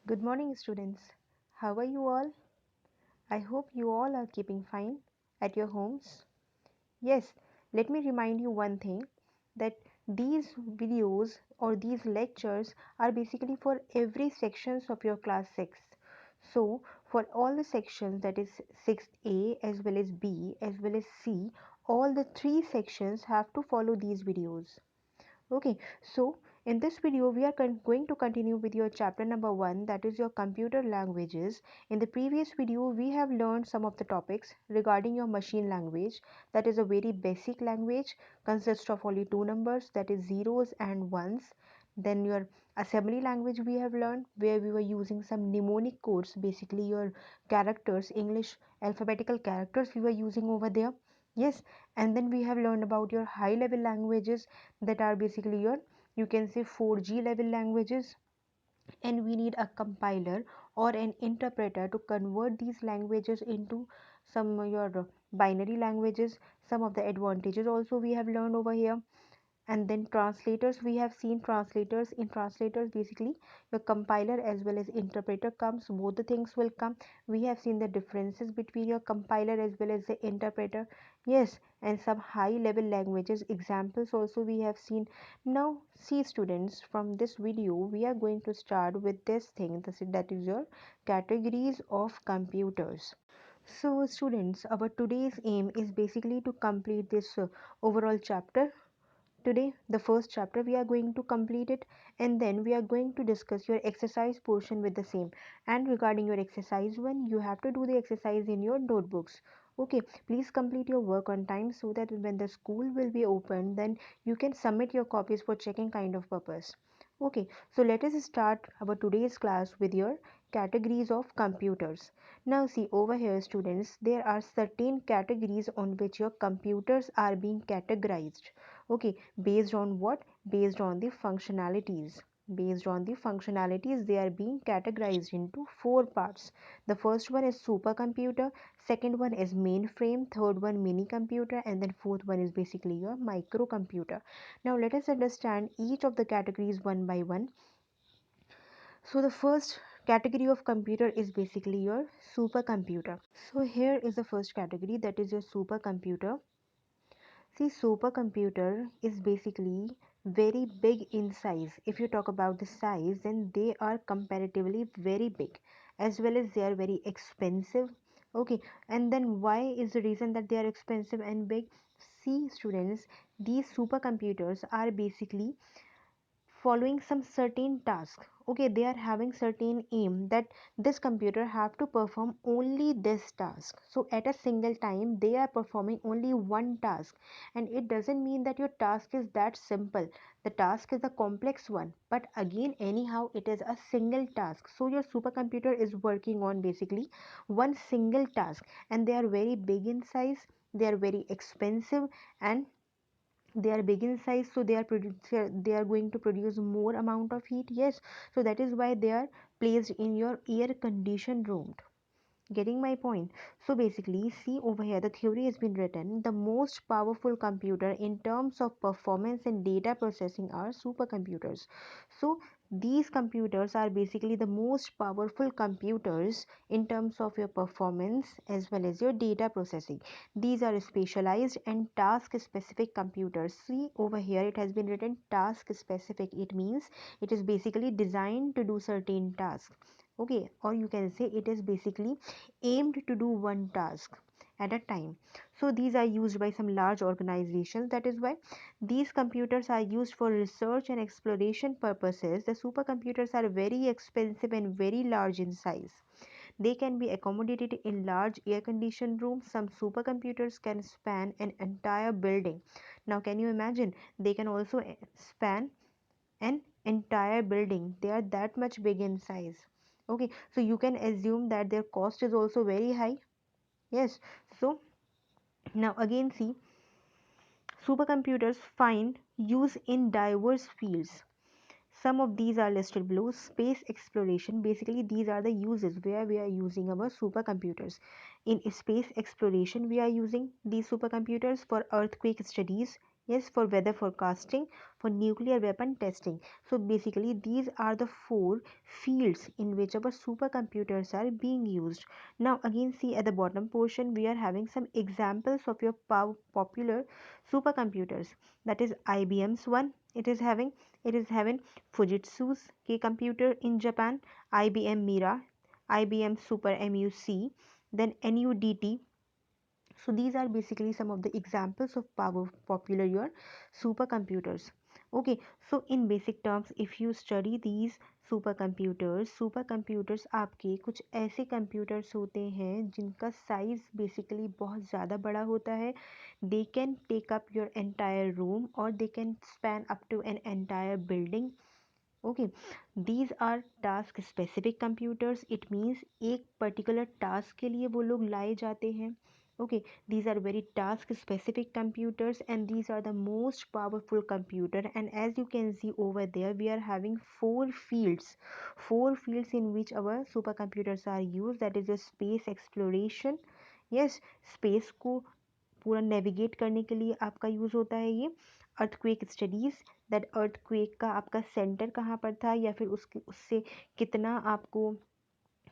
Good morning, students. How are you all? I hope you all are keeping fine at your homes. Yes, let me remind you one thing that these videos or these lectures are basically for every sections of your class 6. So, for all the sections that is 6A as well as B as well as C, all the three sections have to follow these videos. Okay, so in this video, we are going to continue with your chapter number 1, that is your computer languages. In the previous video, we have learned some of the topics regarding your machine language. That is a very basic language, consists of only two numbers, that is zeros and ones. Then your assembly language we have learned, where we were using some mnemonic codes, basically your characters, English alphabetical characters we were using over there. Yes, and then we have learned about your high level languages, that are basically your, you can say, 4G level languages, and we need a compiler or an interpreter to convert these languages into some your binary languages. Some of the advantages also we have learned over here. And then translators, we have seen translators. In translators, basically the compiler as well as interpreter comes, both the things will come. We have seen the differences between your compiler as well as the interpreter. Yes, and some high level languages examples also we have seen. Now see students, from this video we are going to start with this thing, that is your categories of computers. So students, our today's aim is basically to complete this overall chapter. Today, the first chapter, we are going to complete it, and then we are going to discuss your exercise portion with the same. And regarding your exercise one, you have to do the exercise in your notebooks. Okay, please complete your work on time so that when the school will be open, then you can submit your copies for checking kind of purpose. Okay, so let us start our today's class with your categories of computers. Now see over here students, there are certain categories on which your computers are being categorized. Okay, based on what? Based on the functionalities. Based on the functionalities, they are being categorized into four parts. The first one is supercomputer, second one is mainframe, third one mini computer, and then fourth one is basically your microcomputer. Now let us understand each of the categories one by one. So the first category of computer is basically your supercomputer. So here is the first category, that is your supercomputer. See, supercomputer is basically very big in size. If you talk about the size, then they are comparatively very big, as well as they are very expensive. Okay, and then why is the reason that they are expensive and big? See, students, these supercomputers are basically following some certain task. Okay, they are having certain aim that this computer have to perform only this task. So at a single time they are performing only one task, and it doesn't mean that your task is that simple. The task is a complex one, but again anyhow it is a single task. So your supercomputer is working on basically one single task, and they are very big in size, they are very expensive, and they are big in size, so they are going to produce more amount of heat. Yes, so that is why they are placed in your air conditioned room. Getting my point? So basically, see over here, the theory has been written. The most powerful computer in terms of performance and data processing are supercomputers. So these computers are basically the most powerful computers in terms of your performance as well as your data processing. These are specialized and task specific computers. See over here, it has been written task specific. It means it is basically designed to do certain tasks. Okay, or you can say it is basically aimed to do one task at a time. So these are used by some large organizations. That is why these computers are used for research and exploration purposes. The supercomputers are very expensive and very large in size. They can be accommodated in large air conditioned rooms. Some supercomputers can span an entire building. Now can you imagine, they can also span an entire building. They are that much big in size. Okay, so you can assume that their cost is also very high. Yes, so now again see, supercomputers find use in diverse fields. Some of these are listed below. Space exploration, basically these are the uses where we are using our supercomputers. In space exploration, we are using these supercomputers for earthquake studies. Yes, for weather forecasting, for nuclear weapon testing. So basically these are the four fields in which our supercomputers are being used. Now again see at the bottom portion we are having some examples of your popular supercomputers. That is IBM's one. It is having Fujitsu's K computer in Japan, IBM Mira, IBM Super MUC, then NUDT. So these are basically some of the examples of popular your supercomputers. Okay, so in basic terms if you study these supercomputers आपके कुछ ऐसे computers होते हैं जिनका size basically बहुत ज़्यादा बड़ा होता है. They can take up your entire room or they can span up to an entire building. Okay, these are task specific computers. It means एक particular task के लिए वो लोग लाए जाते हैं. Okay, these are very task specific computers and these are the most powerful computer, and as you can see over there we are having four fields in which our supercomputers are used. That is the space exploration. Yes, space को पूरा navigate करने के लिए आपका use होता है ये. Earthquake studies, that earthquake का आपका सेंटर कहाँ पर था या फिर उससे कितना आपको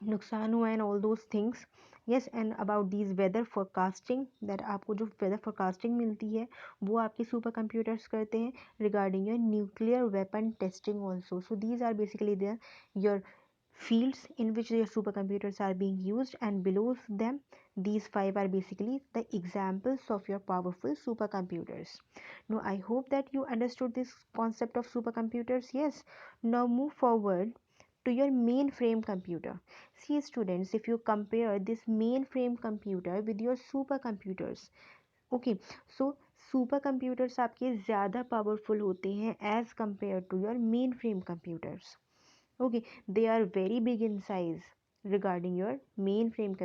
नुकसान हुआ and all those things. Yes, and about these weather forecasting, that आपको जो वेदर फोरकास्टिंग मिलती है वो आपके सुपर कंप्यूटर्स करते हैं. Regarding your nuclear weapon testing also. So these are basically there your fields in which your supercomputers are being used, and below them these five are basically the examples of your powerful supercomputers. Now I hope that you understood this concept of supercomputers. Yes, now move forward to your mainframe computer. See students, if you compare this mainframe computer with your supercomputers, okay, so supercomputers आपके ज़्यादा powerful होते हैं as compared to your mainframe computers. Okay, they are very big in size. Regarding your mainframe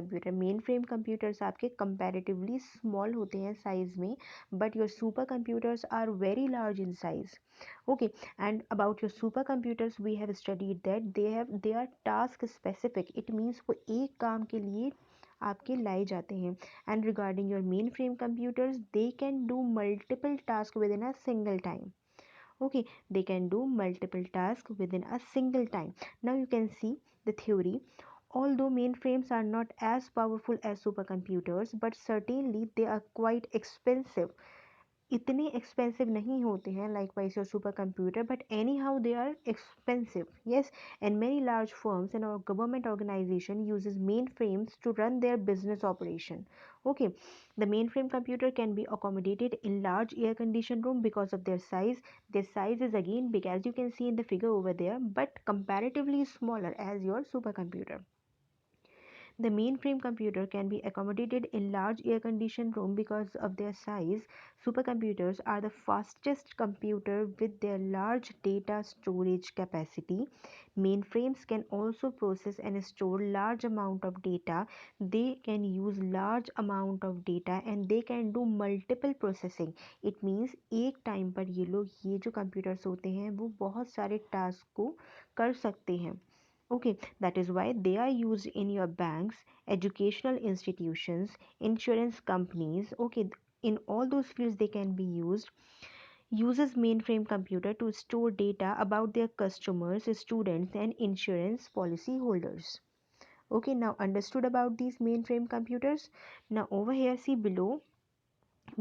computers आपके comparatively small होते हैं size में, but your supercomputers are very large in size. Okay, and about your supercomputers we have studied that they are task specific. It means वो एक काम के लिए आपके लाए जाते हैं. And regarding your mainframe computers, they can do multiple tasks within a single time. Okay, they can do multiple tasks within a single time. Now you can see the theory. Although mainframes are not as powerful as supercomputers, but certainly they are quite expensive. इतने expensive नहीं होते हैं likewise your super computer, but anyhow they are expensive. Yes, and many large firms and our government organization uses mainframes to run their business operation. Okay, the mainframe computer can be accommodated in large air conditioned room because of their size. Their size is again big as you can see in the figure over there, but comparatively smaller as your supercomputer. The mainframe computer can be accommodated in large air-conditioned rooms because of their size. Supercomputers are the fastest computer with their large data storage capacity. Mainframes can also process and store large amount of data. They can use large amount of data and they can do multiple processing. It means एक time पर ये जो computers होते हैं वो बहुत सारे task को कर सकते हैं. Okay, that is why they are used in your banks, educational institutions, insurance companies. Okay, in all those fields they can be used. Uses mainframe computer to store data about their customers, students, and insurance policy holders. Okay, now understood about these mainframe computers. Now over here, see below,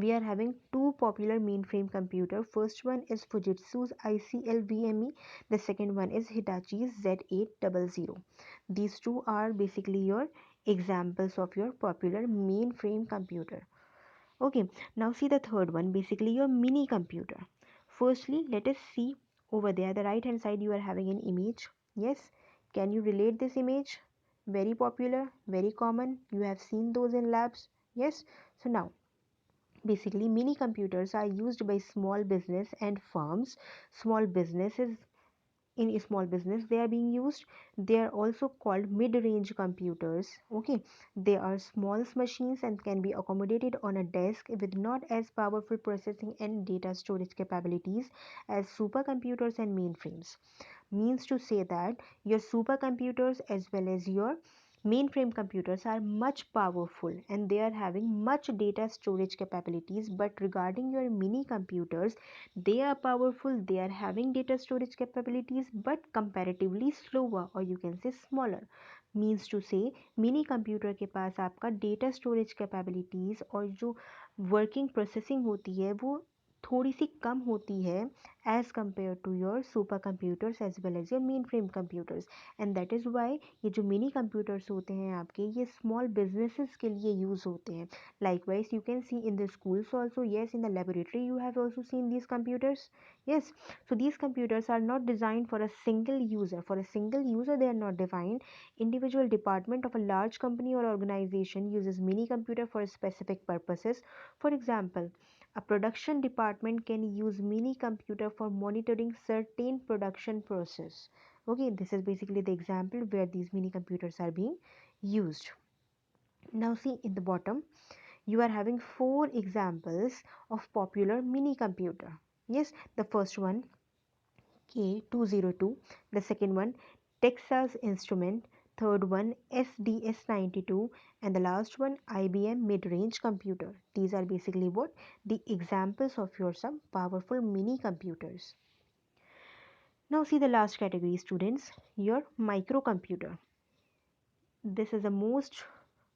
we are having two popular mainframe computer. First one is Fujitsu's ICL-VME. The second one is Hitachi's Z800. These two are basically your examples of your popular mainframe computer. Okay, now see the third one, basically your mini computer. Firstly, let us see over there, the right hand side you are having an image. Yes, can you relate this image? Very popular, very common. You have seen those in labs. Yes, so now basically mini computers are used by small business and firms. Small businesses, in a small business they are being used. They are also called mid-range computers. Okay, they are small machines and can be accommodated on a desk with not as powerful processing and data storage capabilities as supercomputers and mainframes. Means to say that your supercomputers as well as your Mainframe computers are much powerful and they are having much data storage capabilities, but regarding your mini computers, they are powerful, they are having data storage capabilities, but comparatively slower, or you can say smaller. Means to say mini computer के पास आपका data storage capabilities और जो working processing होती है वो थोड़ी सी कम होती है as compared to your super computers as well as your mainframe computers, and that is why ये जो मिनी कंप्यूटर्स होते हैं आपके, ये स्मॉल बिजनेसेस के लिए यूज़ होते हैं. Likewise, you can see in the schools also, yes, in the laboratory you have also seen these computers. Yes, so these computers are not designed for a single user. For a single user, they are not designed. Individual department of a large company or organization uses mini computer for specific purposes. For example, a production department can use mini computer for monitoring certain production process. Okay, this is basically the example where these mini computers are being used. Now see in the bottom, you are having four examples of popular mini computer. Yes, the first one K202, the second one Texas Instrument, third one SDS92, and the last one IBM mid-range computer. These are basically what the examples of your some powerful mini computers. Now see the last category, students, your microcomputer. This is the most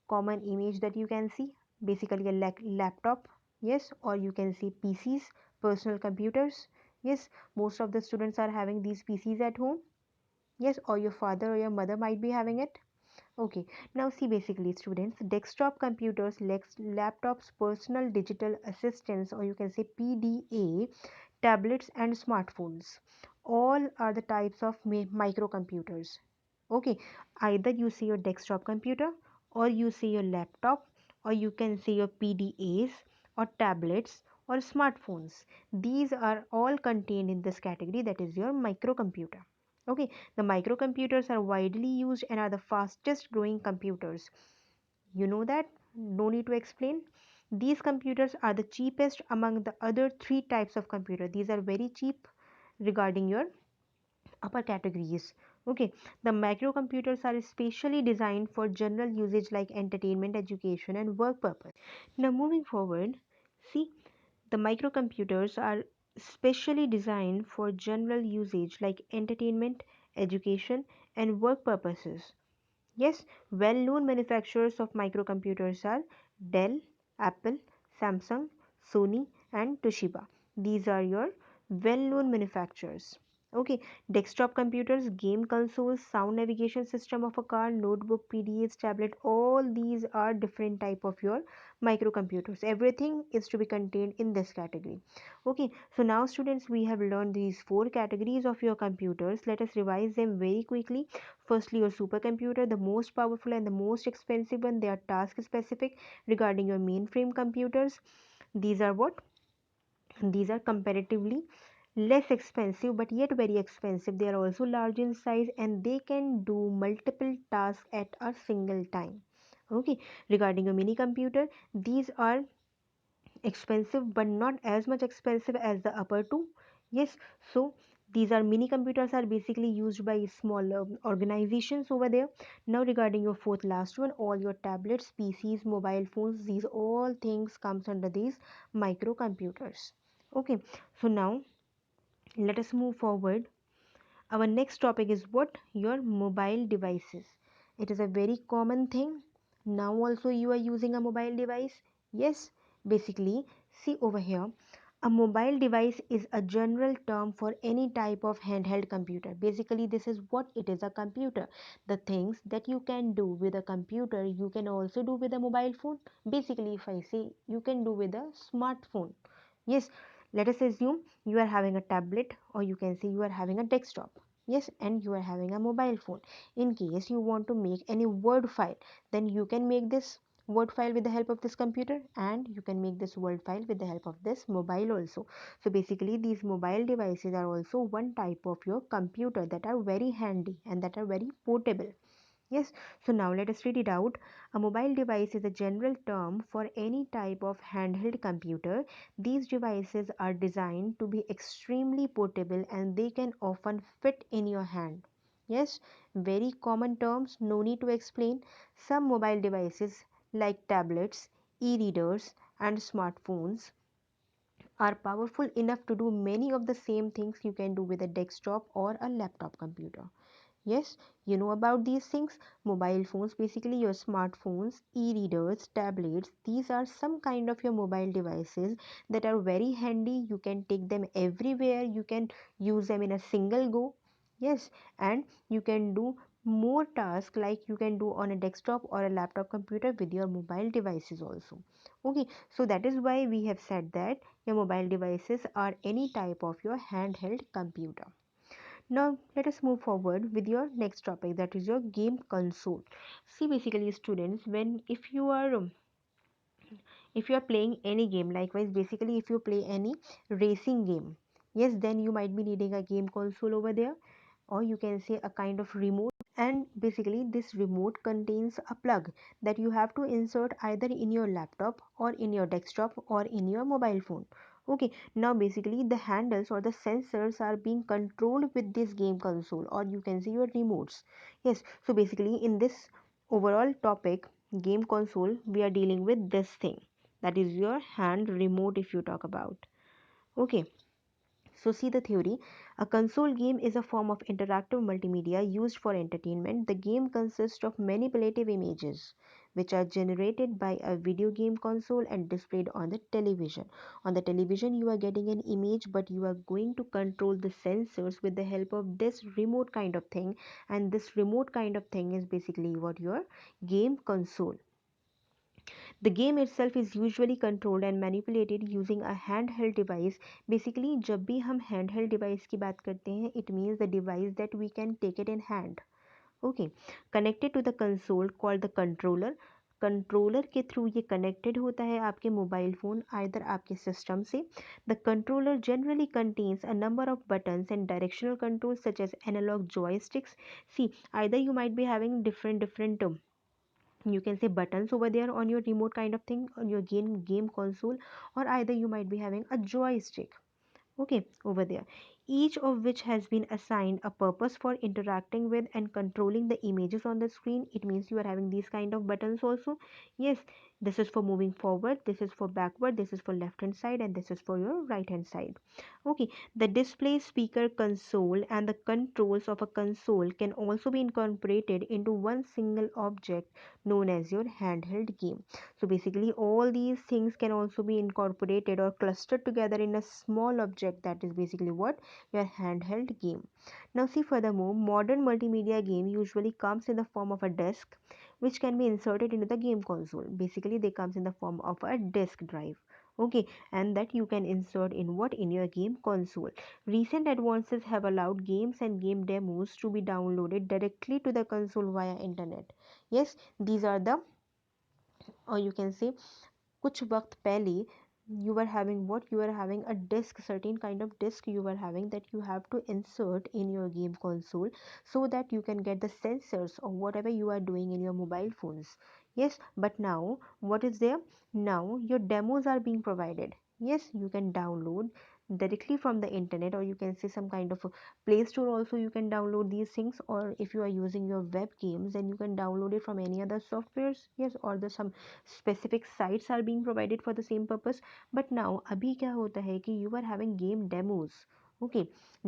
common image that you can see, basically a laptop, yes, or you can see PCs, personal computers. Yes, most of the students are having these PCs at home. Yes, or your father or your mother might be having it. Okay, now see basically students, desktop computers, laptops, personal digital assistants, or you can say PDA, tablets and smartphones, all are the types of microcomputers. Okay, either you see your desktop computer, or you see your laptop, or you can see your PDAs or tablets or smartphones. These are all contained in this category, that is your microcomputer. Okay, the microcomputers are widely used and are the fastest growing computers. You know that, no need to explain. These computers are the cheapest among the other three types of computer. These are very cheap regarding your upper categories. Okay, the microcomputers are specially designed for general usage like entertainment, education and work purpose. Now moving forward, see, the microcomputers are specially designed for general usage like entertainment, education and work purposes. Yes, well-known manufacturers of microcomputers are Dell, Apple, Samsung, Sony and Toshiba. These are your well-known manufacturers. Okay, desktop computers, game consoles, sound navigation system of a car, notebook, PDAs, tablet, all these are different type of your microcomputers. Everything is to be contained in this category. Okay, so now students, we have learned these four categories of your computers. Let us revise them very quickly. Firstly, your supercomputer, the most powerful and the most expensive one. They are task specific. Regarding your mainframe computers, these are what? These are comparatively less expensive but yet very expensive. They are also large in size and they can do multiple tasks at a single time. Okay, regarding a mini computer, these are expensive but not as much expensive as the upper two. Yes, so these are mini computers are basically used by small organizations over there. Now regarding your fourth last one, all your tablets, PCs, mobile phones, these all things comes under these microcomputers. Okay, so now let us move forward. Our next topic is what? Your mobile devices. It is a very common thing. Now also you are using a mobile device. Yes, basically, see over here. A mobile device is a general term for any type of handheld computer. Basically, this is what it is, a computer. The things that you can do with a computer, you can also do with a mobile phone. Basically, if I say you can do with a smartphone. Yes, let us assume you are having a tablet or you can say you are having a desktop. Yes, and you are having a mobile phone. In case you want to make any word file, then you can make this word file with the help of this computer, and you can make this word file with the help of this mobile also. So basically these mobile devices are also one type of your computer that are very handy and that are very portable. Yes, so now let us read it out. A mobile device is a general term for any type of handheld computer. These devices are designed to be extremely portable and they can often fit in your hand. Yes, very common terms, no need to explain. Some mobile devices like tablets, e-readers, and smartphones are powerful enough to do many of the same things you can do with a desktop or a laptop computer. Yes, you know about these things. Mobile phones, basically your smartphones, e-readers, tablets, these are some kind of your mobile devices that are very handy. You can take them everywhere. You can use them in a single go. Yes, and you can do more tasks like you can do on a desktop or a laptop computer with your mobile devices also. Okay, so that is why we have said that your mobile devices are any type of your handheld computer. Now let us move forward with your next topic, that is your game console. See, basically students, when if you are playing any game, likewise basically if you play any racing game, yes, then you might be needing a game console over there, or you can say a kind of remote. And basically this remote contains a plug that you have to insert either in your laptop or in your desktop or in your mobile phone. Okay, now basically the handles or the sensors are being controlled with this game console, or you can say your remotes. Yes, so basically in this overall topic, game console, we are dealing with this thing, that is your hand remote if you talk about. Okay, so, see the theory. A console game is a form of interactive multimedia used for entertainment. The game consists of manipulative images which are generated by a video game console and displayed on the television. On the television, you are getting an image, but you are going to control the sensors with the help of this remote kind of thing, and this remote kind of thing is basically what your game console. The game itself is usually controlled and manipulated using a handheld device. Basically जब भी हम handheld device की बात करते हैं, it means the device that we can take it in hand. Okay, connected to the console called the controller. Controller के through ये connected होता है आपके मोबाइल फ़ोन आइदर आपके सिस्टम से. The controller generally contains a number of buttons and directional controls such as analog joysticks. See, either you might be having different you can say buttons over there on your remote kind of thing on your game console, or either you might be having a joystick, okay, over there, each of which has been assigned a purpose for interacting with and controlling the images on the screen. It means you are having these kind of buttons also. Yes, this is for moving forward, this is for backward, this is for left hand side, and this is for your right hand side. Okay, the display, speaker, console, and the controls of a console can also be incorporated into one single object known as your handheld game. So basically all these things can also be incorporated or clustered together in a small object, that is basically what your handheld game. Now see, furthermore, modern multimedia game usually comes in the form of a disc which can be inserted into the game console. Basically they comes in the form of a disk drive. Okay, and that you can insert in what, in your game console. Recent advances have allowed games and game demos to be downloaded directly to the console via internet. Yes, these are the, or you can say, कुछ वक्त पहले you were having what, you were having a disk, certain kind of disk you were having that you have to insert in your game console so that you can get the sensors or whatever you are doing in your mobile phones. Yes, but now what is there, now your demos are being provided. Yes, you can download directly from the internet, or you can say some kind of a play store also you can download these things, or if you are using your web games then you can download it from any other softwares. Yes, or the some specific sites are being provided for the same purpose. But now अभी क्या होता है कि you are having game demos. Okay,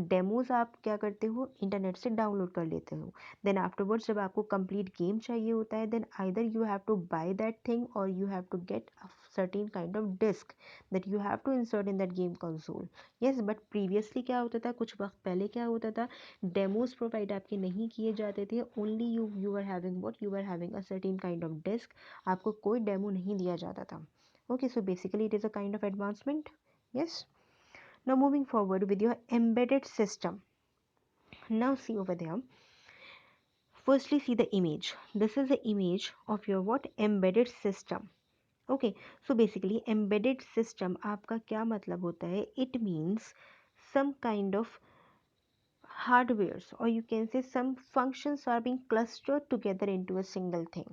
demos आप क्या करते हो, internet से डाउनलोड कर लेते हो. देन आफ्टरवर्ड्स जब आपको कंप्लीट गेम चाहिए होता है, then either you have to buy that thing और you have to get a certain kind of disc that you have to insert in that game console. Yes, but previously क्या होता था, कुछ वक्त पहले क्या होता था, डेमोज प्रोवाइड आपके नहीं किए जाते थे. Only you are having what, you are having a certain kind of disk. आपको कोई डेमो नहीं दिया जाता था. Okay, so basically it is a kind of advancement. Yes, now moving forward with your embedded system. Now see over there, firstly see the image. This is the image of your what, embedded system. Okay, so basically embedded system आपका क्या मतलब होता है, it means some kind of hardwares, or you can say some functions are being clustered together into a single thing.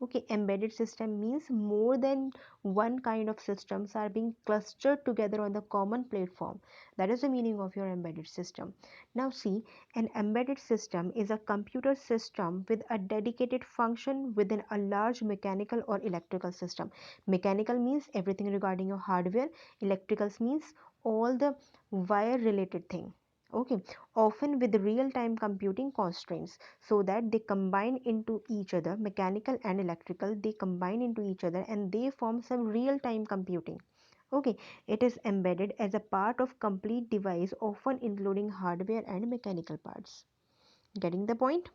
Okay, embedded system means more than one kind of systems are being clustered together on the common platform. That is the meaning of your embedded system. Now see, an embedded system is a computer system with a dedicated function within a large mechanical or electrical system. Mechanical means everything regarding your hardware, electrical means all the wire related thing. Okay, often with real time computing constraints, so that they combine into each other, mechanical and electrical, they combine into each other and they form some real time computing. Okay, it is embedded as a part of complete device, often including hardware and mechanical parts. Getting the point?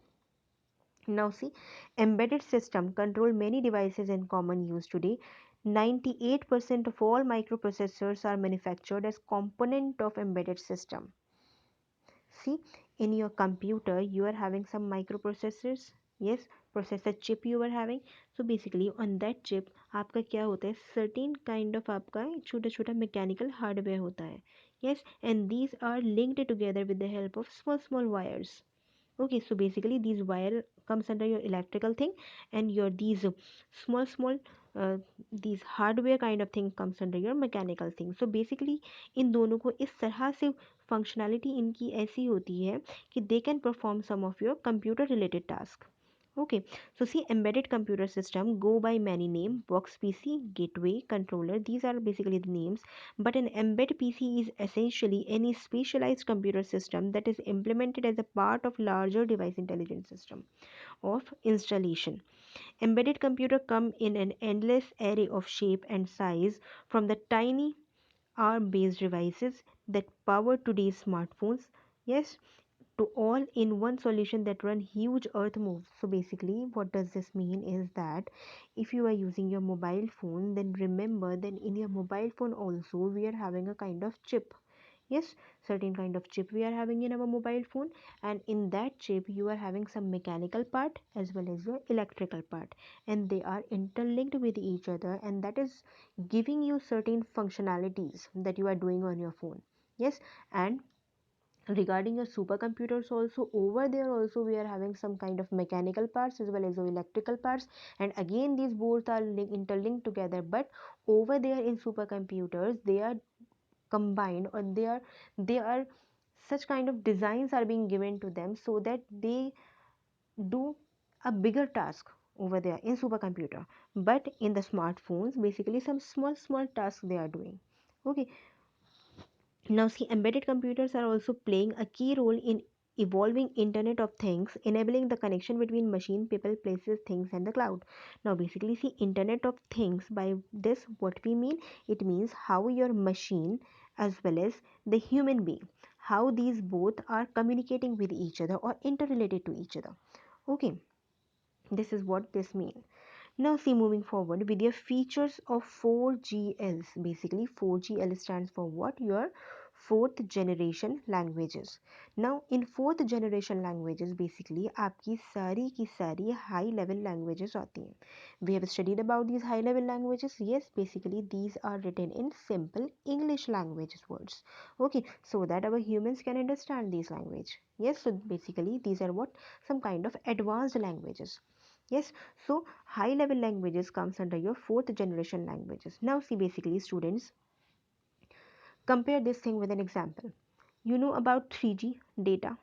Now see, embedded system control many devices in common use today. 98% of all microprocessors are manufactured as component of embedded system. See, in your computer, you are having some microprocessors. Yes, processor chip you are having. So basically, on that chip, आपका क्या होता है? Certain kind of आपका छोटा छोटा mechanical hardware होता है. Yes, and these are linked together with the help of small wires. Okay, so basically these wire comes under your electrical thing, and your these small uh, these hardware kind of thing comes under your mechanical thing. So basically इन दोनों को इस तरह से functionality इनकी ऐसी होती है कि they can perform some of your computer related task. Okay, so see, embedded computer system go by many name: box PC, gateway, controller. These are basically the names. But an embedded PC is essentially any specialized computer system that is implemented as a part of larger device intelligence system of installation. Embedded computer come in an endless array of shape and size, from the tiny ARM-based devices that power today's smartphones. Yes, to all in one solution that run huge earth moves. So basically what does this mean is that if you are using your mobile phone, then remember that in your mobile phone also we are having a kind of chip. Yes, certain kind of chip we are having in our mobile phone, and in that chip you are having some mechanical part as well as your electrical part, and they are interlinked with each other, and that is giving you certain functionalities that you are doing on your phone. Yes, and regarding your supercomputers also, over there also we are having some kind of mechanical parts as well as the electrical parts, and again these both are interlinked together, but over there in supercomputers they are combined, or they are such kind of designs are being given to them so that they do a bigger task over there in supercomputer, but in the smartphones basically some small tasks they are doing. Okay, now, see, embedded computers are also playing a key role in evolving Internet of Things, enabling the connection between machine, people, places, things, and the cloud. Now, basically, see, Internet of Things, by this, what we mean? It means how your machine as well as the human being, how these both are communicating with each other or interrelated to each other. Okay, this is what this means. Now see, moving forward with your features of 4GLs. Basically 4GL stands for what? Your fourth generation languages. Now in fourth generation languages basically आपकी सारी की सारी high level languages आती हैं. We have studied about these high level languages. Yes, basically these are written in simple English languages words. Okay, so that our humans can understand these language. Yes, so basically these are what? Some kind of advanced languages. Yes, so high level languages comes under your fourth generation languages. Now see, basically students, compare this thing with an example. You know about 3G data.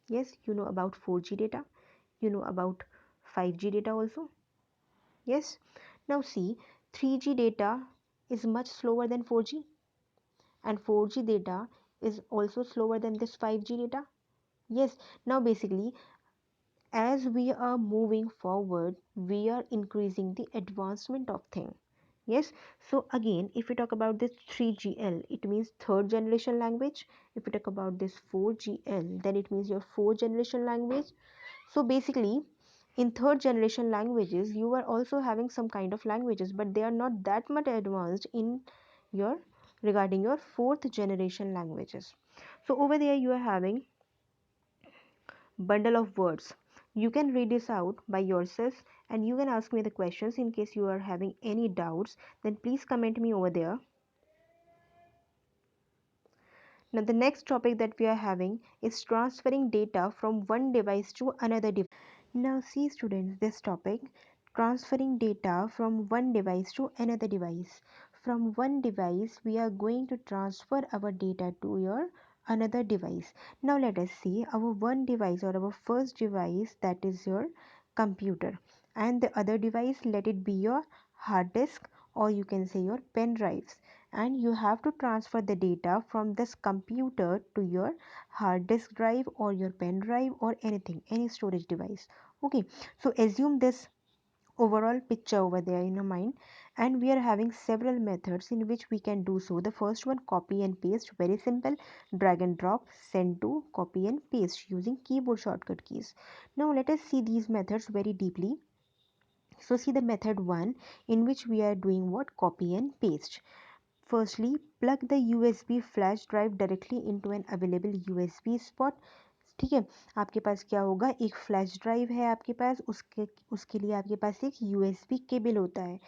Yes, you know about 4G data. You know about 5G data also. Yes, now see, 3G data is much slower than 4G, and 4G data is also slower than this 5G data. Yes, now basically as we are moving forward we are increasing the advancement of thing. Yes, so again if we talk about this 3GL, it means third generation language. If we talk about this 4GL, then it means your fourth generation language. So basically in third generation languages you are also having some kind of languages, but they are not that much advanced in your regarding your fourth generation languages. So over there you are having bundle of words. You can read this out by yourself, and you can ask me the questions in case you are having any doubts. Then please comment me over there. Now the next topic that we are having is transferring data from one device to another device. Now see students, this topic, transferring data from one device to another device. From one device, we are going to transfer our data to your another device. Now let us see our one device or our first device, that is your computer, and the other device, let it be your hard disk, or you can say your pen drives, and you have to transfer the data from this computer to your hard disk drive or your pen drive or anything, any storage device. Okay, so assume this overall picture over there in your mind, and we are having several methods in which we can do so. The first one, copy and paste, very simple. Drag and drop, send to, copy and paste using keyboard shortcut keys. Now let us see these methods very deeply. So see the method 1, in which we are doing what, copy and paste. Firstly, plug the USB flash drive directly into an available USB spot. ठीक है, आपके पास क्या होगा, एक flash drive है आपके पास, उसके उसके लिए आपके पास एक यूएसबी केबल होता है।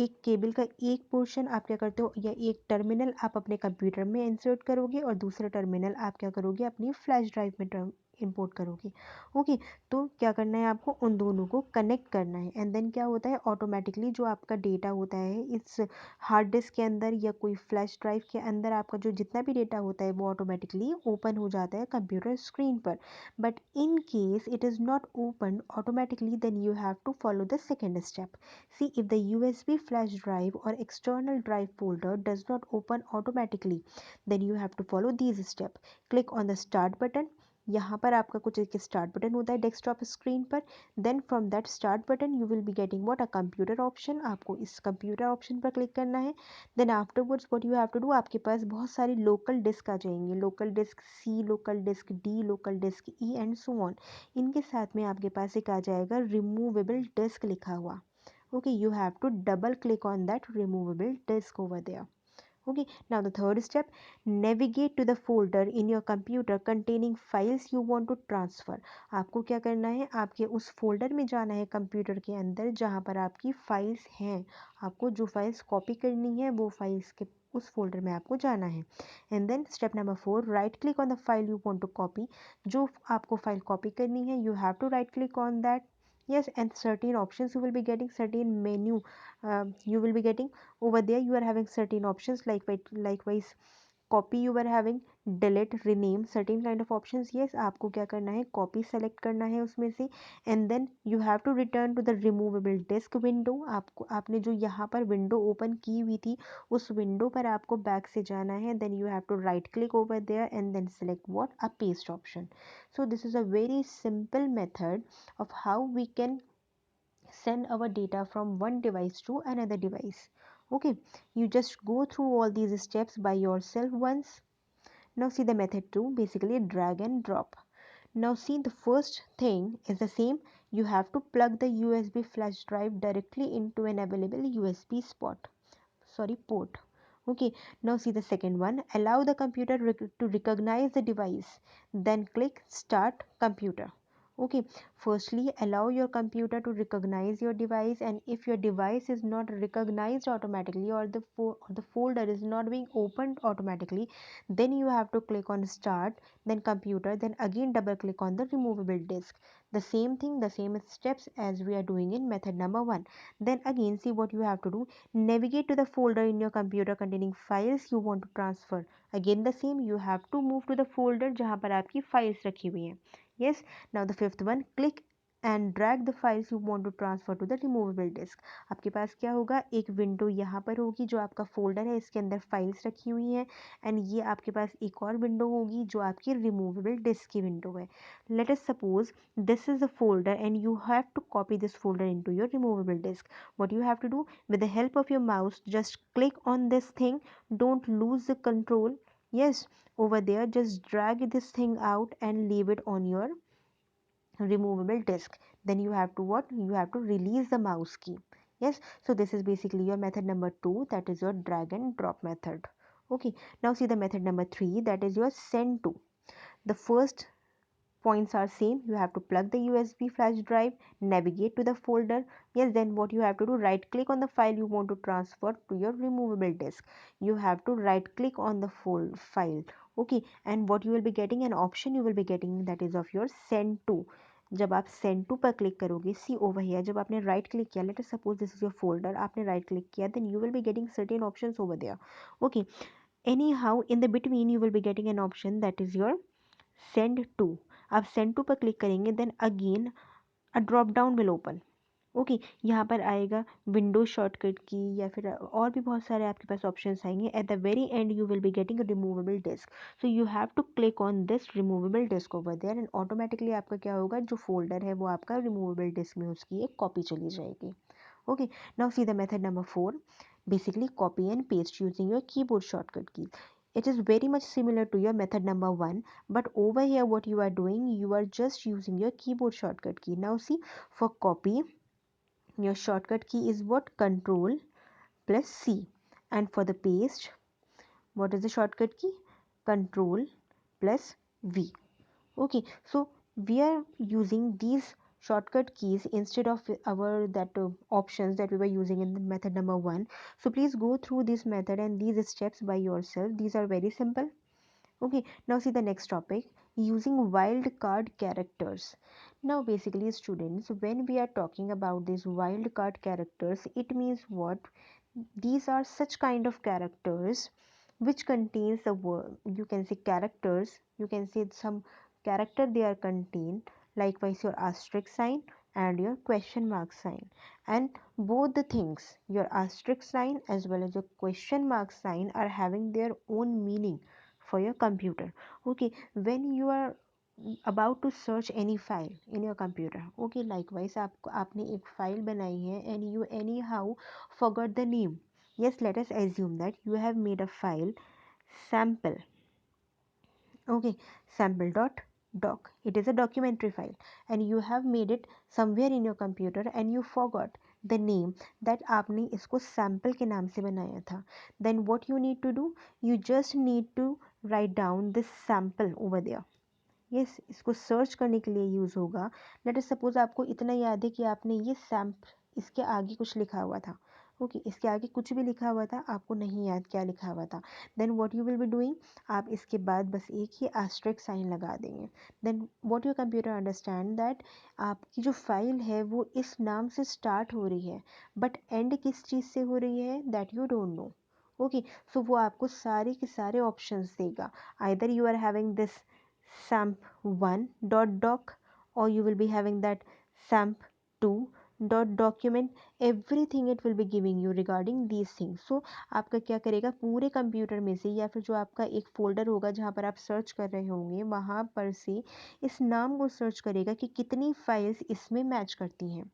एक केबल का एक पोर्शन आप क्या करते हो, या एक टर्मिनल आप अपने कंप्यूटर में इंसर्ट करोगे और दूसरा टर्मिनल आप क्या करोगे, अपनी फ्लैश ड्राइव में इंपोर्ट करोगे। ओके, तो क्या करना है आपको, उन दोनों को कनेक्ट करना है, एंड देन क्या होता है, ऑटोमेटिकली जो आपका डेटा होता है इस हार्ड डिस्क के अंदर या कोई फ्लैश ड्राइव के अंदर, आपका जो जितना भी डेटा होता है वो ऑटोमेटिकली ओपन हो जाता है कंप्यूटर स्क्रीन पर। But in case it is not opened automatically, then you have to follow the second step. See, if the USB flash drive or external drive folder does not open automatically, then you have to follow these steps. Click on the start button. यहाँ पर आपका कुछ एक start button होता है desktop screen पर। Then from that start button you will be getting what, a computer option. आपको इस कंप्यूटर ऑप्शन पर क्लिक करना है। Then afterwards what you have to do, आपके पास बहुत सारी लोकल डिस्क आ जाएंगे, local disk C, local disk D, local disk E and so on. इनके साथ में आपके पास एक आ जाएगा रिमूवेबल डिस्क लिखा हुआ। Okay, you have to double click on that removable disk over there. Okay, now the third step, navigate to the folder in your computer containing files you want to transfer. आपको क्या करना है, आपके उस folder में जाना है computer के अंदर जहाँ पर आपकी फाइल्स हैं। आपको जो फाइल्स कॉपी करनी है वो फाइल्स के उस फोल्डर में आपको जाना है। And then step number 4, right click on the file you want to copy. जो आपको फाइल कॉपी करनी है, you have to right click on that. Yes, and certain options you will be getting, certain menu you will be getting over there. You are having certain options like likewise copy, you were having delete, rename, certain kind of options. Yes, आपको क्या करना है, copy select करना है उसमें से, and then you have to return to the removable disk window. आपको आपने जो यहाँ पर window open की हुई थी उस window पर आपको back से जाना है. Then you have to right click over there and then select what, a paste option. So this is a very simple method of how we can send our data from one device to another device. Okay, you just go through all these steps by yourself once. Now see the method 2, basically drag and drop. Now see, the first thing is the same. You have to plug the USB flash drive directly into an available USB port. Okay, now see the second one, allow the computer to recognize the device, then click start computer. Okay, firstly allow your computer to recognize your device, and if your device is not recognized automatically, or the folder is not being opened automatically, then you have to click on start, then computer, then again double click on the removable disk. The same thing, the same steps as we are doing in method number 1. Then again see what you have to do, navigate to the folder in your computer containing files you want to transfer. Again the same, you have to move to the folder जहाँ पर आपकी files रखी हुई हैं. Yes, now the fifth one, click and drag the files you want to transfer to the removable disk. आपके पास क्या होगा, एक विंडो यहाँ पर होगी जो आपका फोल्डर है, इसके अंदर फाइल्स रखी हुई हैं, एंड ये आपके पास एक और विंडो होगी जो आपकी रिमूवेबल डिस्क की विंडो है. Let us suppose this is a folder and you have to copy this folder into your removable disk. What you have to do, with the help of your mouse, just click on this thing, don't lose the control. Yes, over there just drag this thing out and leave it on your removable disk. Then you have to what, you have to release the mouse key. Yes, so this is basically your method number 2, that is your drag and drop method. Okay, now see the method number 3, that is your send to. The first points are same, you have to plug the USB flash drive, navigate to the folder. Yes, then what you have to do, right click on the file you want to transfer to your removable disk. You have to right click on the full file. Okay, and what you will be getting, an option you will be getting, that is of your send to. जब आप send to पर click करोगे, सी over here, जब आपने right click किया, let us suppose this is your folder, आपने right click किया, then you will be getting certain options over there. Okay, anyhow in the between you will be getting an option that is your send to. आप send to पर click करेंगे, then again a drop down will open. Okay, यहाँ पर आएगा Windows shortcut की या फिर और भी बहुत सारे आपके पास ऑप्शंस आएंगे. At the very end you will be getting a removable disk. So you have to click on this removable disk over there and automatically आपका क्या होगा, जो फोल्डर है वो आपका रिमूवेबल डिस्क में उसकी एक कॉपी चली जाएगी. Okay, now see the method number 4. Basically copy and paste using your keyboard shortcut key. It is very much similar to your method number 1, but over here what you are doing, you are just using your keyboard shortcut key. Now see, for copy your shortcut key is what, control plus C, and for the paste, what is the shortcut key, control plus V. Okay, so we are using these shortcut keys instead of our that options that we were using in the method number 1. So please go through this method and these steps by yourself. These are very simple. Okay, now see the next topic, using wildcard characters. Now basically students, when we are talking about these wildcard characters, it means what, these are such kind of characters which contains the word, you can say characters, you can say some character they are contained, likewise your asterisk sign and your question mark sign, and both the things, your asterisk sign as well as your question mark sign, are having their own meaning for your computer. Okay, when you are about to search any file in your computer, okay, likewise आपने एक file बनाई है and you anyhow forgot the name. Yes, let us assume that you have made a file sample. Okay, sample.doc. It is a documentary file and you have made it somewhere in your computer and you forgot the name that आपने इसको sample के नाम से बनाया था. Then what you need to do? You just need to write down this sample over there. Yes, इसको search करने के लिए यूज़ होगा. लेट अस सपोज आपको इतना याद है कि आपने ये सैम्प, इसके आगे कुछ लिखा हुआ था. ओके, इसके आगे कुछ भी लिखा हुआ था, आपको नहीं याद क्या लिखा हुआ था. Then what you will be doing, आप इसके बाद बस एक ही एस्टेरिक साइन लगा देंगे. Then what your computer understand that आपकी जो फाइल है वो इस नाम से स्टार्ट हो रही है, बट एंड किस चीज़ से हो रही है that you don't know. Okay, so वो आपको सारे के सारे ऑप्शंस देगा. Either you are having this samp1.doc or you will be having that samp2.document. everything it will be giving you regarding these things. So आपका क्या करेगा, पूरे कंप्यूटर में से या फिर जो आपका एक फोल्डर होगा जहाँ पर आप सर्च कर रहे होंगे वहाँ पर से इस नाम को सर्च करेगा कि कितनी फाइल्स इसमें मैच करती हैं,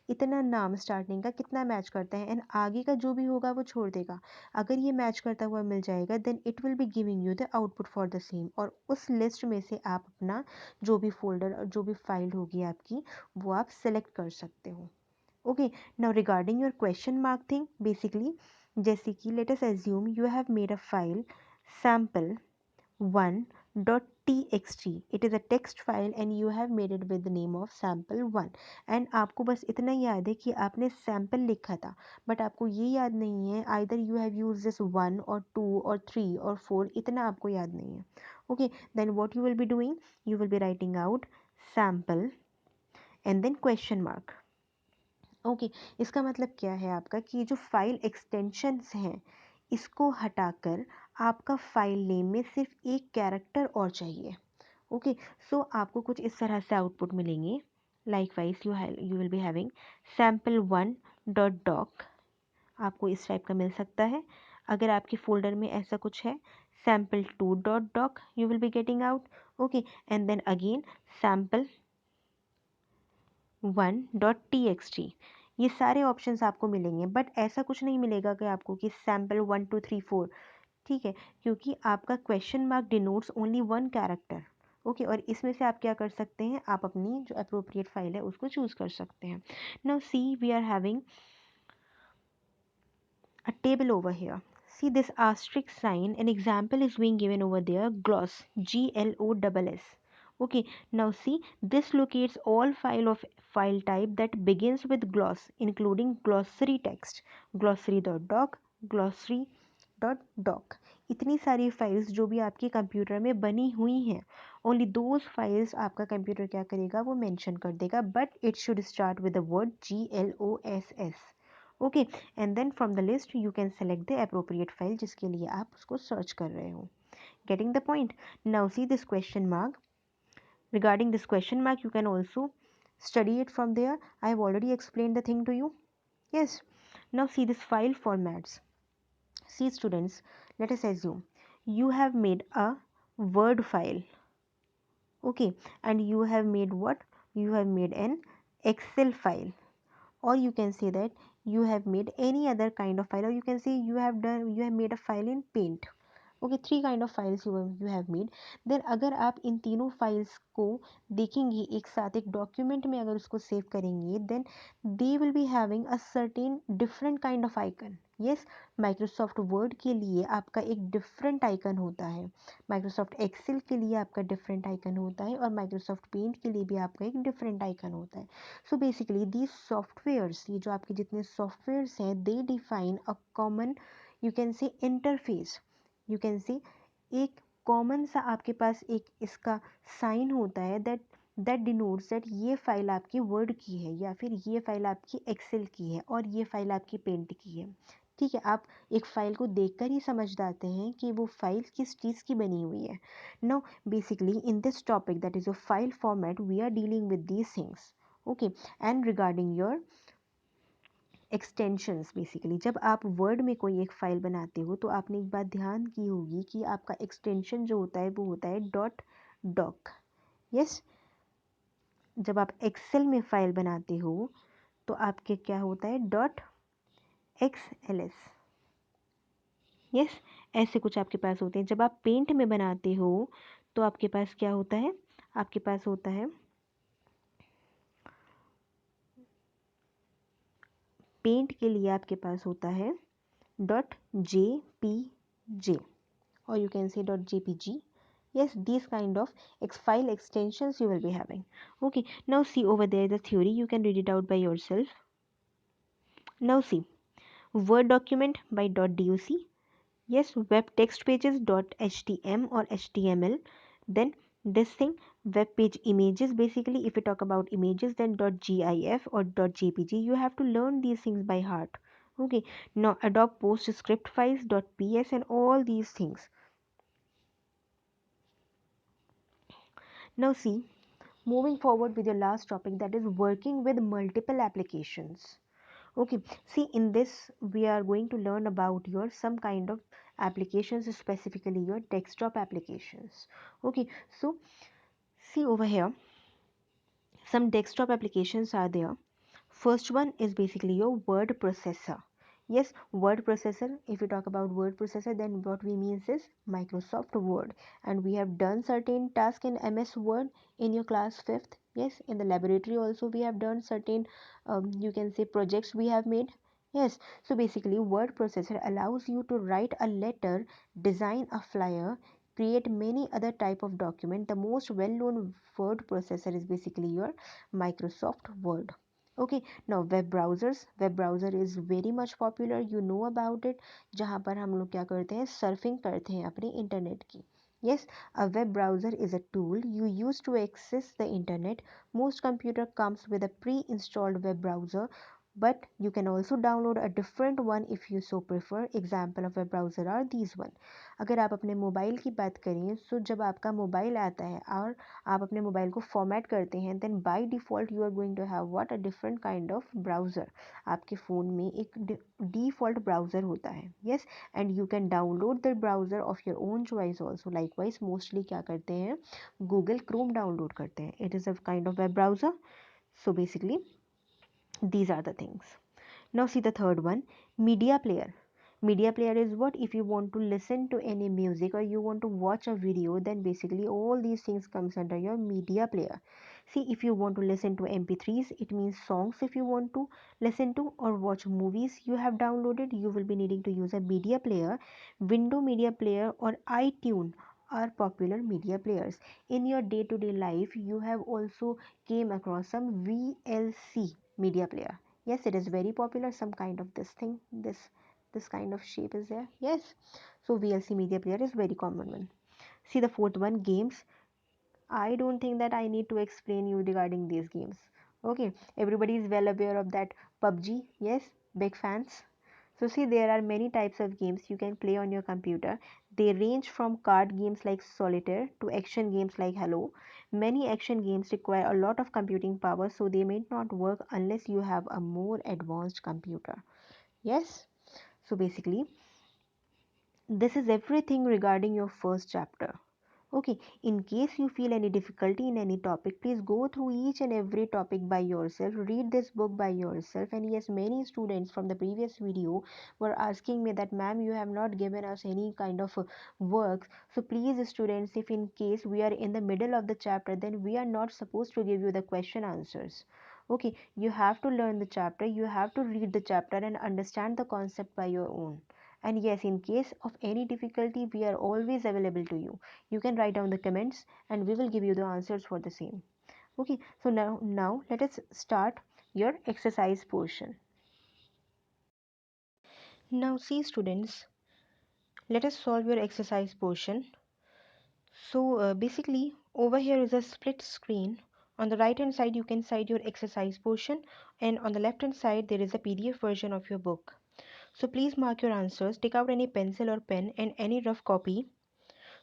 इतना नाम स्टार्टिंग का कितना मैच करता है, एंड आगे का जो भी होगा वो छोड़ देगा. अगर ये मैच करता हुआ मिल जाएगा then it will be giving you the output for the same, और उस लिस्ट में से आप अपना जो भी फोल्डर और जो भी फाइल होगी आपकी वो आप सेलेक्ट कर सकते हो. Okay, now regarding your question mark thing, basically जैसे कि let us assume you have made a file sample 1.txt. it is a text file and you have made it with the name of sample1. and आपको बस इतना याद है कि आपने sample लिखा था, बट आपको ये याद नहीं है either you have used this 1 or 2 or 3 or 4, इतना आपको याद नहीं है. okay, then what you will be doing, you will be writing out sample and then question mark. Okay, इसका मतलब क्या है आपका कि जो फाइल एक्सटेंशंस हैं इसको हटाकर आपका फाइल नेम में सिर्फ एक कैरेक्टर और चाहिए. ओके, सो आपको कुछ इस तरह से आउटपुट मिलेंगे. Likewise you will be having sample1.doc. आपको इस टाइप का मिल सकता है. अगर आपके फोल्डर में ऐसा कुछ है sample2.doc you will be getting out. Okay, and then again sample1.txt. ये सारे ऑप्शंस आपको मिलेंगे, बट ऐसा कुछ नहीं मिलेगा कि आपको कि सैम्पल 1 2 3 4. ठीक है, क्योंकि आपका question mark denotes only one character. Okay, और इसमें से आप क्या कर सकते हैं, आप अपनी जो अप्रोप्रिएट फाइल है उसको चूज कर सकते हैं. Now see we are having a table over here. See this asterisk sign, an example is being given over there, gloss, GLOSS. Okay, now see, this locates all file type that begins with gloss, including glossary text, glossary.doc, glossary.doc. इतनी सारी files जो भी आपके computer में बनी हुई हैं, only those files आपका कंप्यूटर क्या करेगा, वो मेंशन कर देगा, but it should start with the word GLOSS. Okay, and then from the list you can select the appropriate file जिसके लिए आप उसको सर्च कर रहे हो. Getting the point? Now see this question mark. Regarding this question mark, you can also study it from there. I have already explained the thing to you. Yes. Now see this file formats. See students, let us assume you have made a Word file. Okay. And you have made what? You have made an Excel file. Or you can say that you have made any other kind of file, or you can say you have made a file in Paint. Okay, 3 kind of files you have made. Then अगर आप इन तीनों files को देखेंगे एक साथ एक document में, अगर उसको सेव करेंगे, then they will be having a certain different kind of icon. Yes, Microsoft Word के लिए आपका एक डिफरेंट आइकन होता है, माइक्रोसॉफ्ट एक्सेल के लिए आपका डिफरेंट आइकन होता है, और माइक्रोसॉफ्ट पेंट के लिए भी आपका एक डिफरेंट आइकन होता है. सो बेसिकली दीज सॉफ्टवेयर्स, ये जो आपके जितने सॉफ्टवेयर्स हैं, दे define a common, you can say interface, you can see, एक कॉमन सा आपके पास एक इसका साइन होता है दैट डिनोट्स दैट ये फाइल आपकी वर्ड की है, या फिर ये फाइल आपकी एक्सेल की है, और ये फाइल आपकी पेंट की है. ठीक है, आप एक फाइल को देखकर ही समझ जाते हैं कि वो फाइल किस चीज़ की बनी हुई है. Now basically in this topic that is a file format, we are dealing with these things. Okay, and regarding your extensions, basically जब आप वर्ड में कोई एक फ़ाइल बनाते हो तो आपने एक बात ध्यान की होगी कि आपका एक्सटेंशन जो होता है वो होता है डॉट डॉक. यस, जब आप एक्सेल में फ़ाइल बनाते हो तो आपके क्या होता है, डॉट XLS. यस, ऐसे कुछ आपके पास होते हैं. जब आप पेंट में बनाते हो तो आपके पास क्या होता है, आपके पास होता है पेंट के लिए आपके पास होता है .jpj, or you can say .jpg. Yes, these kind of file extensions you will be having. Okay, now see over there the theory, you can read it out by yourself. Now see, word document by .doc. Yes, web text pages .htm or HTML. Then this thing, web page images, basically if we talk about images, then .gif or .jpg. You have to learn these things by heart. Okay, now Adobe Post script files .ps and all these things. Now see, moving forward with your last topic, that is working with multiple applications. Okay, see in this we are going to learn about your some kind of applications, specifically your desktop applications. Okay, so see over here, some desktop applications are there. First one is basically your word processor. Yes, word processor, if we talk about word processor, then what we mean is Microsoft Word. And we have done certain tasks in MS Word in your class 5th. Yes, in the laboratory also we have done certain, you can say projects we have made. Yes, so basically word processor allows you to write a letter, design a flyer, create many other type of document. The most well-known word processor is basically your Microsoft Word. Okay, now web browser is very much popular, you know about it, जहाँ पर हम लोग क्या करते हैं, surfing करते हैं अपने इंटरनेट की. Yes, a web browser is a tool you use to access the internet. Most computer comes with a pre-installed web browser, but you can also download a different one if you so prefer. Example of web browser are these one. अगर आप अपने mobile की बात करें, so जब आपका mobile आता है और आप अपने मोबाइल को फॉर्मेट करते हैं, then by default you are going to have what, a different kind of browser. आपके फ़ोन में एक डिफ़ॉल्ट ब्राउज़र होता है. Yes, and you can download the browser of your own choice also. Likewise mostly क्या करते हैं, Google Chrome download करते हैं. It is a kind of web browser. So basically these are the things. Now see the third one, media player. Media player is what, if you want to listen to any music or you want to watch a video, then basically all these things comes under your media player. See, if you want to listen to mp3s, it means songs. If you want to listen to or watch movies you have downloaded, you will be needing to use a media player. Window media player or iTunes are popular media players. In your day-to-day life you have also came across some VLC media player. Yes, it is very popular, some kind of this thing, this this kind of shape is there? Yes. So VLC media player is very common one. See the fourth one, games. I don't think that I need to explain you regarding these games. Okay, everybody is well aware of that PUBG. Yes, big fans. So see, there are many types of games you can play on your computer. They range from card games like Solitaire to action games like Hello. Many action games require a lot of computing power, so they may not work unless you have a more advanced computer. Yes. So basically, this is everything regarding your first chapter. Okay, in case you feel any difficulty in any topic, please go through each and every topic by yourself. Read this book by yourself. And yes, many students from the previous video were asking me that, ma'am, you have not given us any kind of work. So please, students, if in case we are in the middle of the chapter, then we are not supposed to give you the question answers. Okay, you have to learn the chapter, you have to read the chapter and understand the concept by your own. And yes, in case of any difficulty, we are always available to you. You can write down the comments and we will give you the answers for the same. Okay, so now let us start your exercise portion. Now see students, let us solve your exercise portion. So basically over here is a split screen. On the right hand side you can cite your exercise portion, and on the left hand side there is a PDF version of your book. So please mark your answers, take out any pencil or pen and any rough copy.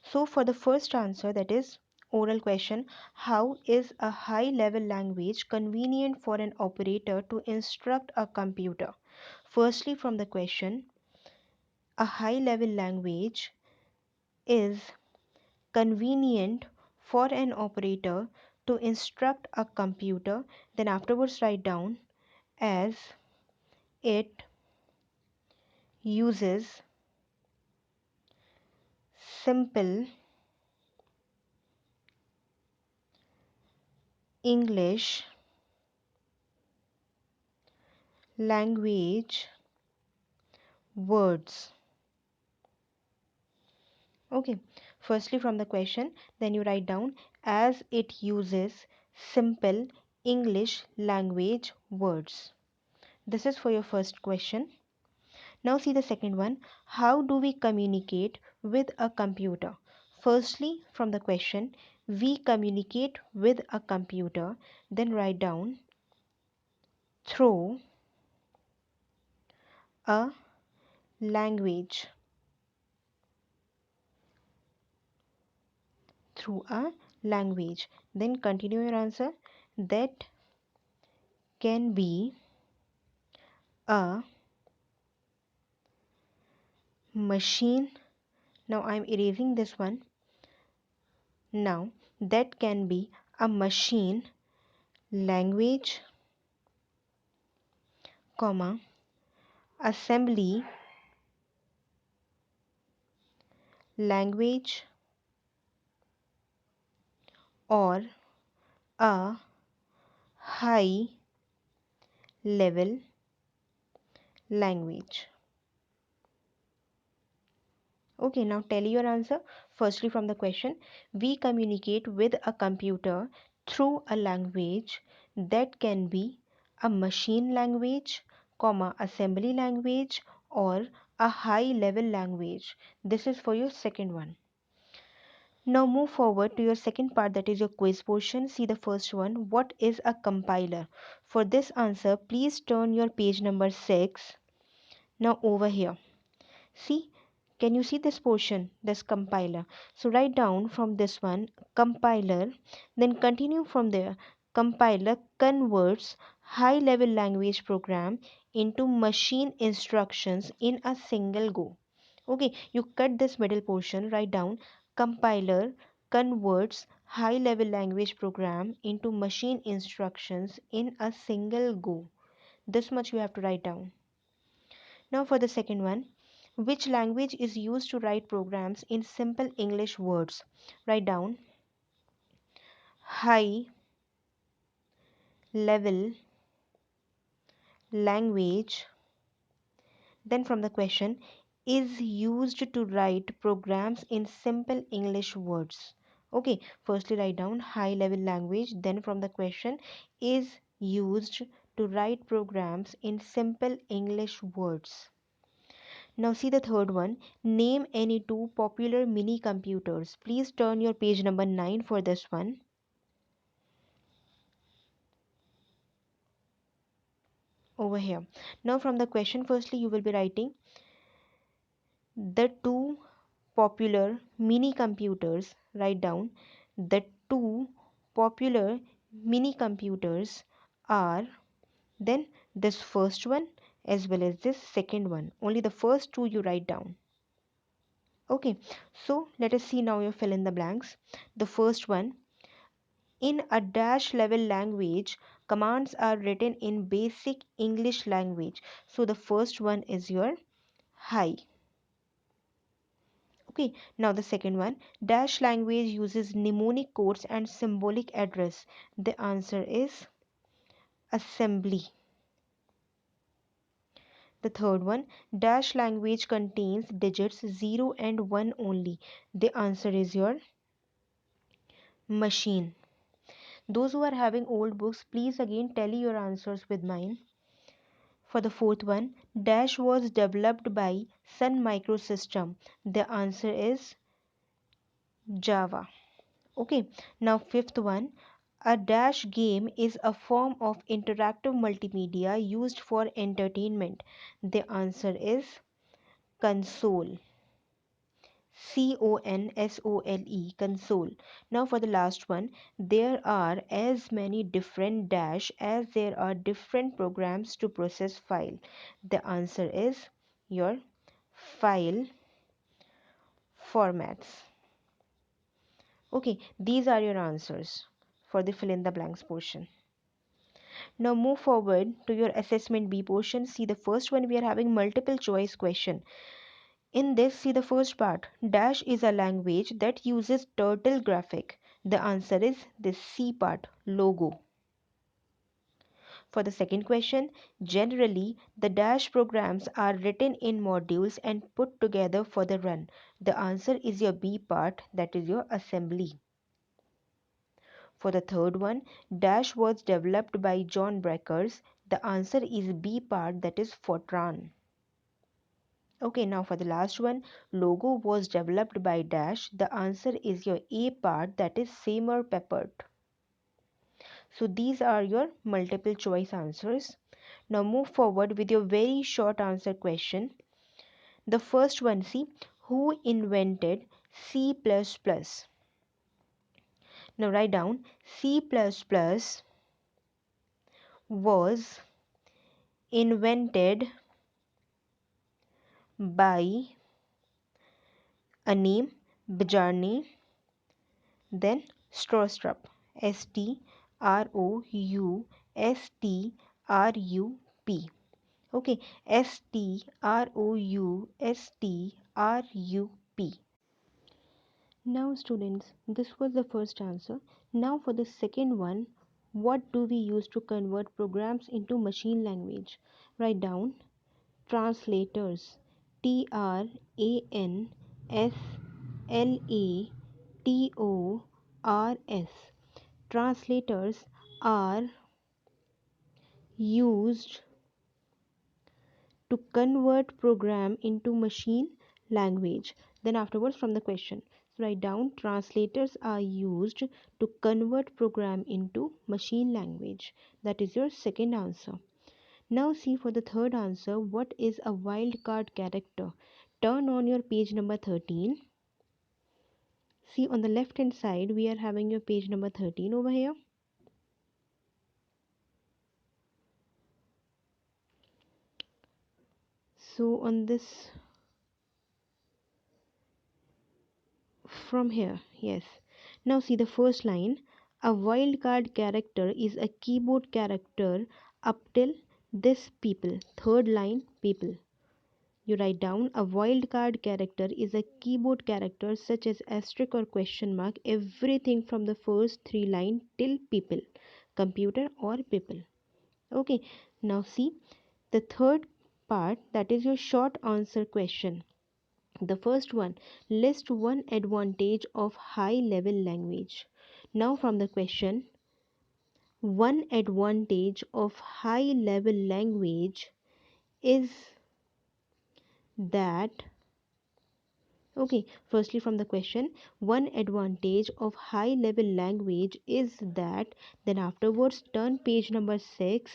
So for the first answer, that is oral question, how is a high level language convenient for an operator to instruct a computer? Firstly, from the question, a high level language is convenient for an operator to instruct a computer. Then afterwards write down as it uses simple English language words. Okay, firstly from the question, then you write down as it uses simple English language words. This is for your first question. Now see the second one. How do we communicate with a computer? Firstly, from the question, we communicate with a computer, then write down through a language. Through a language. Then continue your answer. That can be a machine. Now I'm erasing this one. Now that can be a machine language, comma, assembly language, or a high level language. Okay, now tell your answer. Firstly, from the question, we communicate with a computer through a language that can be a machine language, comma, assembly language, or a high level language. This is for your second one. Now move forward to your second part, that is your quiz portion. See the first one. What is a compiler? For this answer, please turn your page number 6. Now over here. See, can you see this portion, this compiler? So write down from this one, compiler, then continue from there. Compiler converts high level language program into machine instructions in a single go. Okay, you cut this middle portion, write down compiler converts high level language program into machine instructions in a single go. This much you have to write down. Now for the second one, which language is used to write programs in simple English words? Write down high level language. Then from the question, is used to write programs in simple English words. Okay, firstly write down high level language. Then from the question, is used to write programs in simple English words. Now see the third one. Name any two popular mini computers. Please turn your page number 9 for this one. Over here. Now from the question, firstly you will be writing the two popular mini computers. Write down the two popular mini computers are, then this first one as well as this second one. Only the first two you write down. Okay, so let us see now your fill in the blanks. The first one, in a dash level language, commands are written in basic English language. So the first one is your hi. Okay, now the second one, dash language uses mnemonic codes and symbolic address. The answer is assembly. The third one, dash language contains digits 0 and 1 only. The answer is your machine. Those who are having old books, please again tally your answers with mine. For the fourth one, dash was developed by Sun Microsystem. The answer is Java. Okay, now fifth one, a dash game is a form of interactive multimedia used for entertainment. The answer is console. Console, console. Now for the last one, there are as many different dash as there are different programs to process file. The answer is your file formats. Okay, these are your answers for the fill in the blanks portion. Now move forward to your assessment B portion. See the first one, we are having multiple choice question. In this, see the first part. Dash is a language that uses turtle graphic. The answer is the C part, logo. For the second question, generally the dash programs are written in modules and put together for the run. The answer is your B part, that is your assembly. For the third one, dash was developed by John Breckers. The answer is B part, that is Fortran. Okay, now for the last one, logo was developed by dash. The answer is your A part, that is Seymour Papert. So these are your multiple choice answers. Now move forward with your very short answer question. The first one, see, who invented C++? Now write down C++ was invented by a name Bjarni, then Strostrup, Stroustrup. Okay, Stroustrup. Now students, this was the first answer. Now for the second one, what do we use to convert programs into machine language? Write down translators. Translators. Translators are used to convert program into machine language. Then afterwards from the question, so write down translators are used to convert program into machine language. That is your second answer. Now see for the third answer, what is a wildcard character? Turn on your page number 13. See on the left hand side we are having your page number 13 over here. So on this, from here, yes. Now see the first line, a wildcard character is a keyboard character up till this people. Third line, people. You write down a wildcard character is a keyboard character such as asterisk or question mark, everything from the first three line till people, computer or people. Okay, now see the third part, that is your short answer question. The first one, list one advantage of high level language. Now from the question, one advantage of high level language is that. Okay, firstly from the question, one advantage of high level language is that, then afterwards turn page number 6.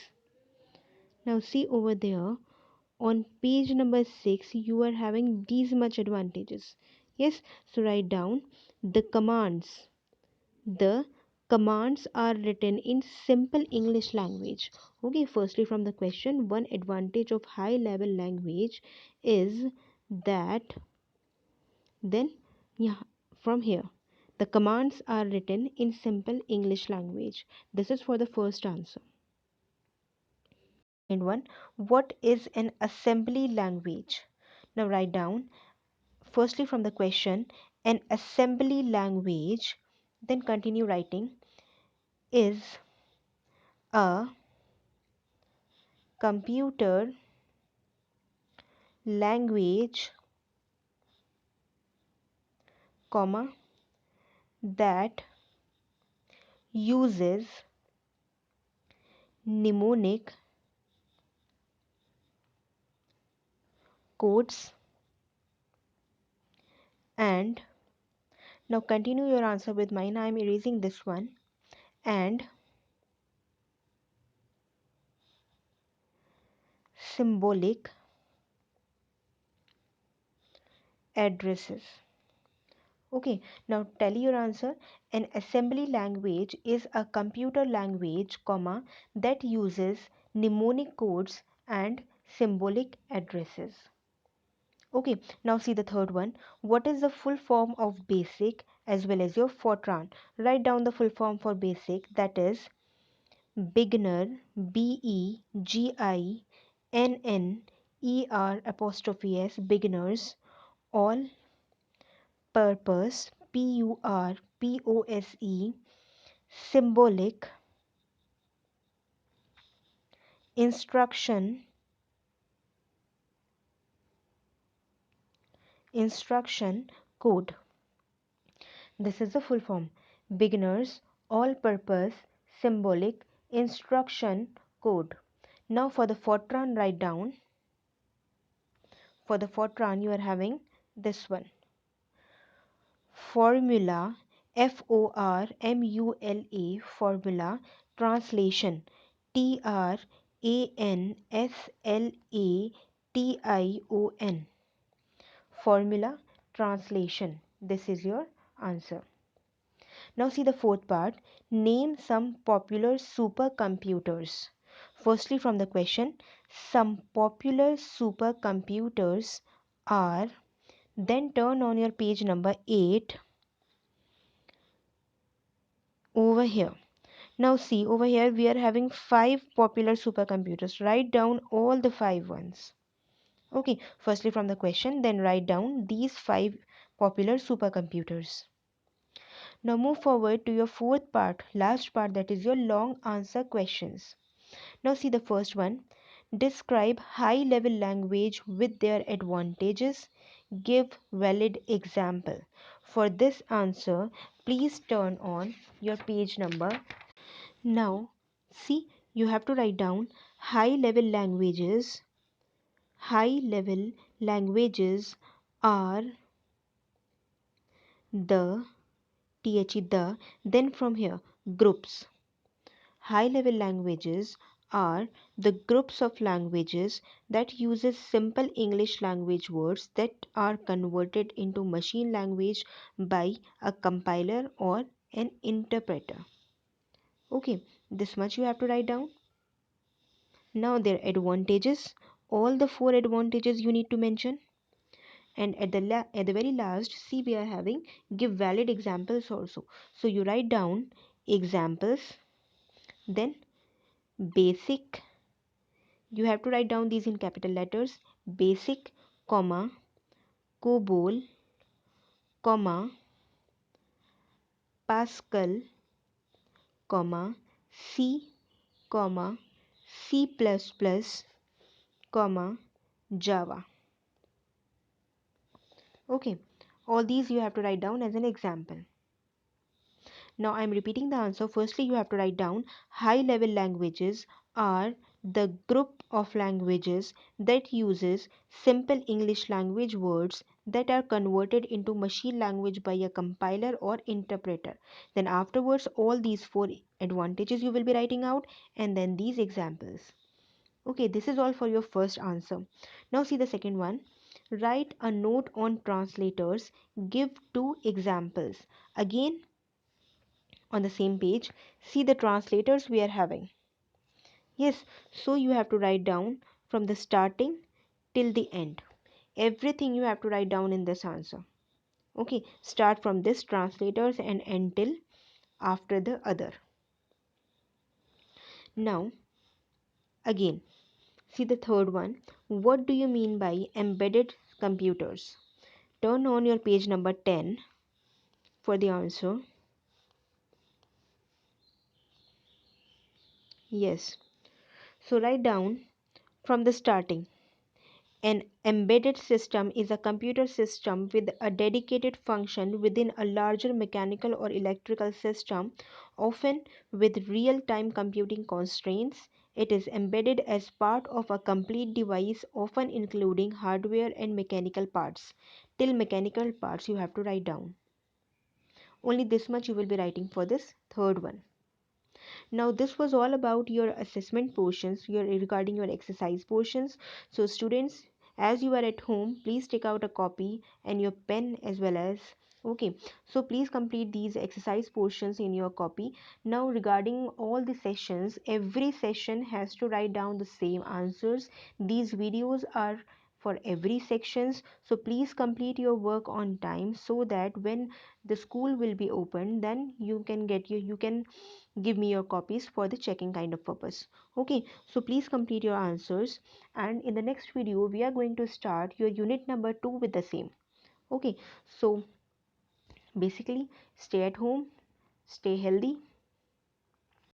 Now see over there, on page number 6 you are having these much advantages. Yes, so write down the commands. The commands are written in simple English language. Okay, firstly from the question, one advantage of high level language is that, then yeah, from here, the commands are written in simple English language. This is for the first answer. And one, what is an assembly language? Now write down, firstly from the question, an assembly language, then continue writing, is a computer language, comma, that uses mnemonic codes and, now continue your answer with mine, I am erasing this one, and symbolic addresses. Okay, now tell your answer. An assembly language is a computer language, comma, that uses mnemonic codes and symbolic addresses. Okay, now see the third one. What is the full form of basic as well as your Fortran? Write down the full form for basic, that is beginner, beginner apostrophe s, beginners, all purpose, purpose, symbolic, instruction, instruction code. This is the full form. Beginners, all purpose, symbolic, instruction code. Now for the Fortran, write down. For the Fortran you are having this one. Formula, formula, formula, translation, translation, formula, translation. This is your answer. Now see the fourth part. Name some popular supercomputers. Firstly from the question, some popular supercomputers are, then turn on your page number 8 over here. Now see over here we are having 5 popular supercomputers. Write down all the 5 ones. Okay, firstly from the question, then write down these 5 popular supercomputers. Now move forward to your fourth part, last part, that is your long answer questions. Now see the first one. Describe high level language with their advantages. Give valid example. For this answer, please turn on your page number. Now see, you have to write down high level languages. High level languages are the, the, then from here groups. High level languages are the groups of languages that uses simple English language words that are converted into machine language by a compiler or an interpreter. Okay, this much you have to write down. Now their advantages, all the 4 advantages you need to mention. And at the very last, see, we are having give valid examples also. So you write down examples, then basic, you have to write down these in capital letters, basic, comma, COBOL, comma, Pascal, comma, C, comma, C++, comma, Java. Okay, all these you have to write down as an example. Now I am repeating the answer. Firstly, you have to write down high level languages are the group of languages that uses simple English language words that are converted into machine language by a compiler or interpreter. Then afterwards all these four advantages you will be writing out, and then these examples. Okay, this is all for your first answer. Now see the second one. Write a note on translators. Give two examples. Again, on the same page, see the translators we are having. Yes, so you have to write down from the starting till the end. Everything you have to write down in this answer. Okay, start from this translators and end till after the other. Now, again, see the third one. What do you mean by embedded computers? Turn on your page number 10 for the answer. Yes. So write down from the starting. An embedded system is a computer system with a dedicated function within a larger mechanical or electrical system, often with real time computing constraints. It is embedded as part of a complete device, often including hardware and mechanical parts. Till mechanical parts, you have to write down. Only this much you will be writing for this third one. Now this was all about your assessment portions, your regarding your exercise portions. So students, as you are at home, please take out a copy and your pen as well as, okay, so please complete these exercise portions in your copy. Now regarding all the sessions, every session has to write down the same answers. These videos are for every sections, so please complete your work on time so that when the school will be open, then you can give me your copies for the checking kind of purpose. Okay, so please complete your answers, and in the next video we are going to start your unit number 2 with the same. Okay, so basically stay at home, stay healthy,